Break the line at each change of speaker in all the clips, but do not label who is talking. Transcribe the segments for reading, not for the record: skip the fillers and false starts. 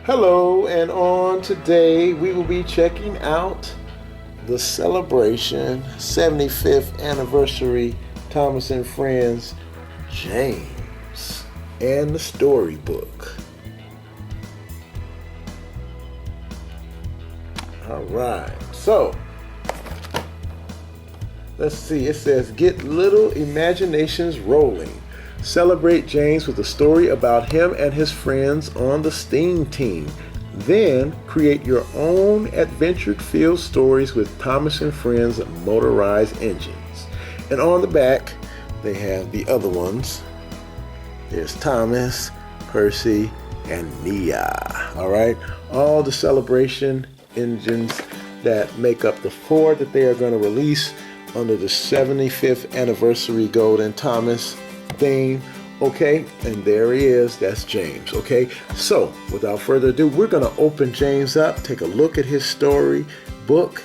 Hello, and on today we will be checking out the celebration 75th anniversary Thomas and Friends James and the Storybook. Alright, so let's see, it says get little imaginations rolling. Celebrate James with a story about him and his friends on the steam team. Then create your own adventure-filled stories with Thomas and Friends motorized engines. And on the back, they have the other ones. There's Thomas, Percy, and Nia. All right, all the celebration engines that make up the 4 that they are going to release under the 75th anniversary Golden Thomas theme. Okay, and there he is. That's James. Okay, so without further ado, we're going to open James up, take a look at his story book,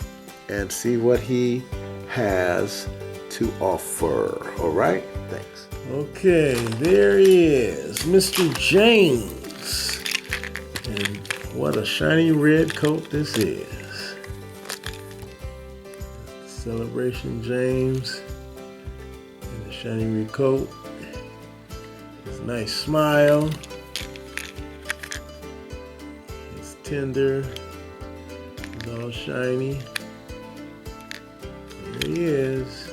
and see what he has to offer. All right, thanks. Okay, there he is, Mr. James. And what a shiny red coat this is. Celebration James and the shiny red coat. His nice smile. It's tender. It's all shiny. There he is.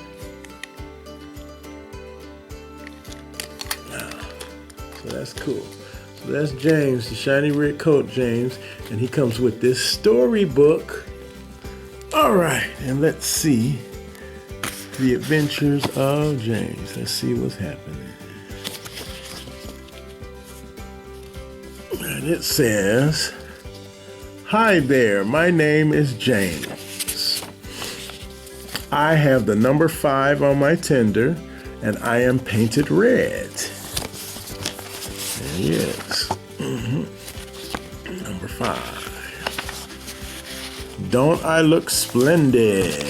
So that's cool. So that's James, the shiny red coat James, and he comes with this storybook. All right, and let's see the adventures of James. Let's see what's happening. And it says, "Hi there, my name is James. I have the number 5 on my tender, and I am painted red." There he is. Number 5. Don't I look splendid?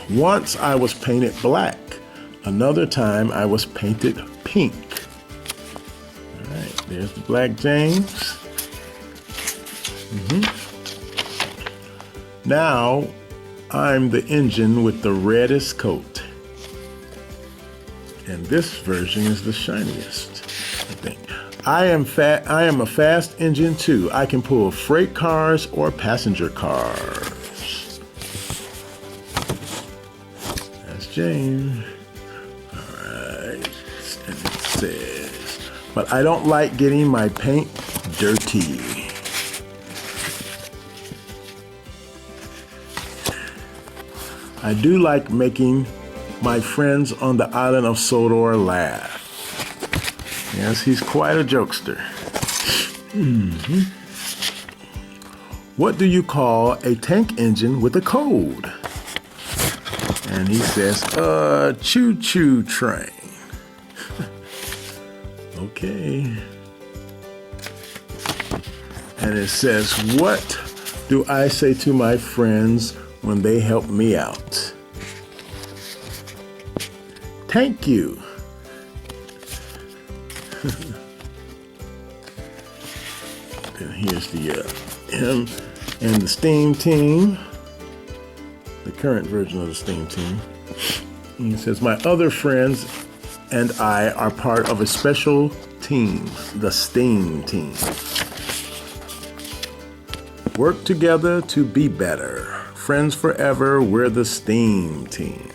Once I was painted black. Another time I was painted pink. All right, there's the black James. Now I'm the engine with the reddest coat. And this version is the shiniest, I think. I am a fast engine too. I can pull freight cars or passenger cars. That's James. All right. And it says, but I don't like getting my paint dirty. I do like making my friends on the island of Sodor laugh. Yes, he's quite a jokester. What do you call a tank engine with a code? And he says, choo-choo train. Okay. And it says, what do I say to my friends when they help me out? Thank you. And here's the him and the steam team, the current version of the steam team. And he says, my other friends and I are part of a special team, the steam team. Work together to be better. Friends forever, we're the steam team.